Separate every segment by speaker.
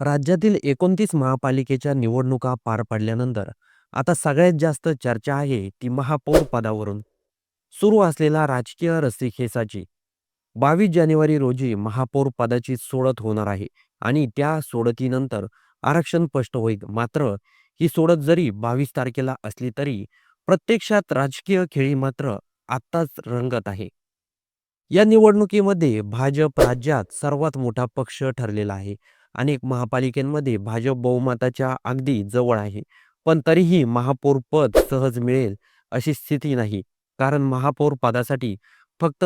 Speaker 1: राज्यातील 29 महापालिकेच्या निवडणुका पार पडल्यानंतर आता सगळ्यात जास्त चर्चा आहे ती महापौर पदावरून सुरू असलेल्या राजकीय रस्सीखेचाची. 22 जानेवारी रोजी महापौर पदाची सोडत होणार आहे आणि त्या सोडतीनंतर आरक्षण स्पष्ट होईल. मात्र ही सोडत जरी 22 तारखेला असली तरी प्रत्यक्षात राजकीय खेळी मात्र आत्ताच रंगत आहे. या निवडणुकीमध्ये भाजप राज्यात सर्वात मोठा पक्ष ठरलेला आहे. अनेक महापालिकांमध्ये भाजप बहुमताच्या अगदी जवळ आहे. पण तरीही महापौर पद सहज मिळेल अशी स्थिती नाही. कारण महापौर पदासाठी फक्त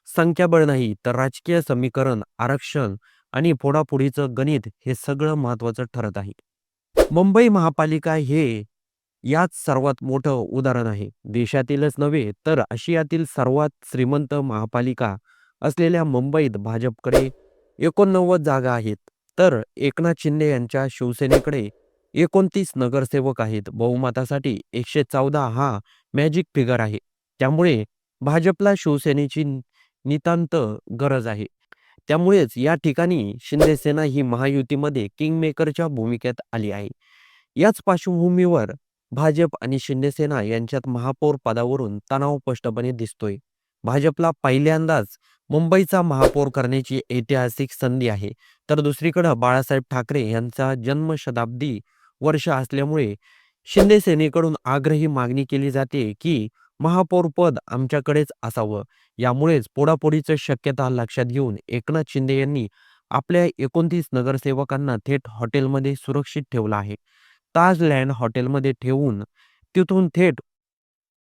Speaker 1: संख्याबळ नाही तर राजकीय समीकरण, आरक्षण आणि फोडाफोडीचं गणित हे सगळं महत्त्वाचं ठरत आहे. मुंबई महापालिका हे याच सर्वात मोठं उदाहरण आहे. देशातीलच नव्हे तर आशियातील सर्वात श्रीमंत महापालिका असलेल्या मुंबईत भाजपकडे 89 जागा आहेत. तर एकनाथ शिंदे यांच्या शिवसेनेकडे 29 नगरसेवक आहेत. बहुमतासाठी 114 हा मॅजिक फिगर आहे. त्यामुळे भाजपला शिवसेनेची नितांत गरज आहे. त्यामुळेच या ठिकाणी शिंदेसेना ही महायुतीमध्ये किंगमेकरच्या भूमिकेत आली आहे. याच पार्श्वभूमीवर भाजप आणि शिंदेसेना यांच्यात महापौर पदावरून तणाव स्पष्टपणे दिसतोय. भाजपला पहिल्यांदाच मुंबईचा महापौर करण्याची ऐतिहासिक संधी आहे. तर दुसरीकडे बाळासाहेब ठाकरे यांचा जन्मशताब्दी वर्ष असल्यामुळे शिंदेसेनेकडून आग्रही मागणी केली जाते की महापौर पद आमच्याकडेच असावं. यामुळेच पोडापोडीची शक्यता लक्षात घेऊन एकनाथ शिंदे यांनी आपल्या 29 नगरसेवकांना थेट हॉटेलमध्ये सुरक्षित ठेवलं आहे. ताजलँड हॉटेलमध्ये ठेवून तिथून थेट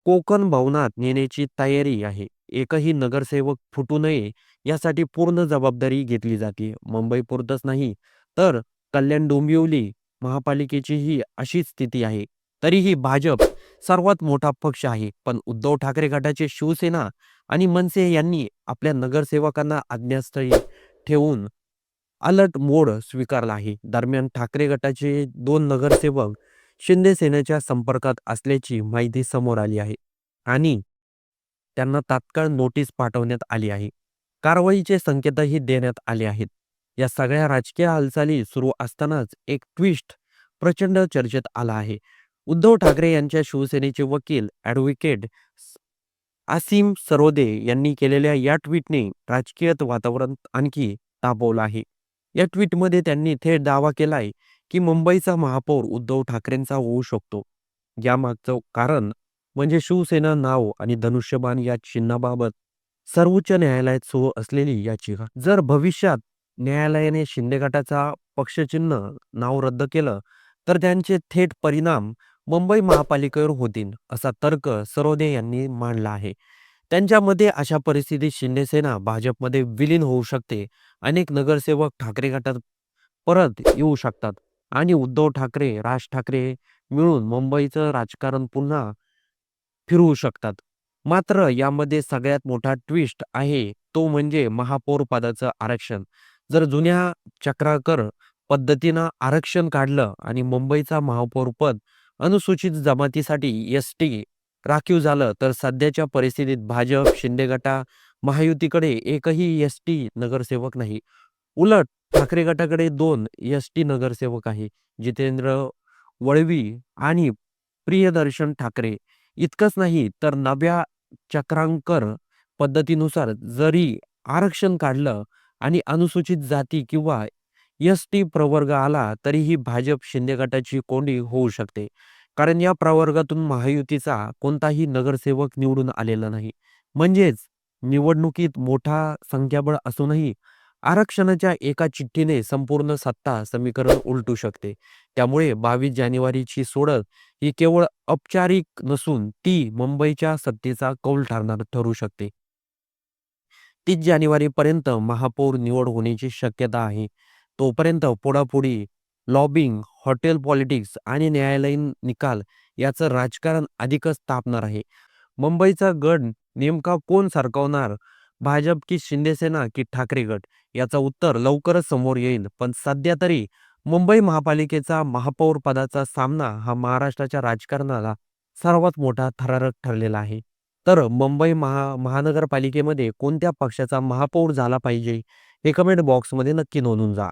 Speaker 1: कोकण भवनात नेण्याची तयारी आहे. एकही नगरसेवक फुटू नये यासाठी पूर्ण जबाबदारी घेतली जाते. मुंबईपुरतच नाही तर कल्याण डोंबिवली महापालिकेचीही अशीच स्थिती आहे. तरीही भाजप सर्वात मोठा पक्ष आहे. पण उद्धव ठाकरे गटाचे शिवसेना आणि मनसे यांनी आपल्या नगरसेवकांना अज्ञातस्थळी ठेवून अलर्ट मोड स्वीकारला आहे. दरम्यान ठाकरे गटाचे 2 नगरसेवक शिंदे सेनेच्या संपर्कात असल्याची माहिती समोर आली आहे आणि त्यांना तात्काळ नोटीस पाठवण्यात आली आहे. कारवाईचे संकेतही देण्यात आले आहेत. या सगळ्या राजकीय हालचाली सुरू असतानाच एक ट्विस्ट प्रचंड चर्चेत आला आहे. उद्धव ठाकरे यांच्या शिवसेनेचे वकील ॲडव्होकेट आसिम सरोदे यांनी केलेल्या या ट्विटने राजकीय वातावरण आणखी तापवलं आहे. या ट्विटमध्ये त्यांनी थेट दावा केलाय की मुंबईचा महापौर उद्धव ठाकरेंचा होऊ शकतो. यामागचं कारण म्हणजे शिवसेना नाव आणि धनुष्यबाण या चिन्हाबाबत सर्वोच्च न्यायालयात सुरू असलेली याचिका. जर भविष्यात न्यायालयाने शिंदे गटाचा पक्षचिन्ह नाव रद्द केलं तर त्यांचे थेट परिणाम मुंबई महापालिकेवर होतील असा तर्क सरोदे यांनी मांडला आहे. त्यांच्या मते अशा परिस्थितीत शिंदेसेना भाजपमध्ये विलीन होऊ शकते. अनेक नगरसेवक ठाकरे गटात परत येऊ शकतात आणि उद्धव ठाकरे, राज ठाकरे मिळून मुंबईचं राजकारण पुन्हा फिरवू शकतात. मात्र यामध्ये सगळ्यात मोठा ट्विस्ट आहे तो म्हणजे महापौर पदाचं आरक्षण. जर जुन्या चक्राकर पद्धतीनं आरक्षण काढलं आणि मुंबईचा महापौर पद अनुसूचित जमातीसाठी एस-टी राखीव झालं तर सध्याच्या परिस्थितीत भाजप, शिंदे गटा, महायुतीकडे एकही एस-टी नगरसेवक नाही. उलट ठाकरे गटाकडे 2 एस-टी नगरसेवक आहे. जितेंद्र वळवी आणि प्रियदर्शन ठाकरे. इतकंच नाही तर नव्या चक्रांकर पद्धतीनुसार जरी आरक्षण काढलं आणि अनुसूचित जाती किंवा एस-टी प्रवर्ग आला तरीही भाजप शिंदे गटाची कोंडी होऊ शकते. कारण या प्रवर्गातून महायुतीचा कोणताही नगरसेवक निवडून आलेला नाही. म्हणजेच निवडणुकीत मोठा संख्याबळ असूनही आरक्षणाच्या एका चिठ्ठीने संपूर्ण सत्ता समीकरण उलटू शकते. त्यामुळे 22 जानेवारीची सोडत ही केवळ औपचारिक नसून ती मुंबईच्या सत्तेचा कौल ठरू शकते. 30 जानेवारीपर्यंत महापौर निवड होण्याची शक्यता आहे. तोपर्यंत फोडाफोडी, लॉबिंग, हॉटेल पॉलिटिक्स आणि न्यायालयीन निकाल याचं राजकारण अधिकच तापणार आहे. मुंबईचा गड नेमका कोण सरकवणार? भाजप की शिंदेसेना की ठाकरे गट? याचं उत्तर लवकरच समोर येईल. पण सध्या तरी मुंबई महापालिकेचा महापौर पदाचा सामना हा महाराष्ट्राच्या राजकारणाला सर्वात मोठा थरारक ठरलेला आहे. तर मुंबई महानगरपालिकेमध्ये कोणत्या पक्षाचा महापौर झाला पाहिजे हे कमेंट बॉक्समध्ये नक्की नोंदवून जा.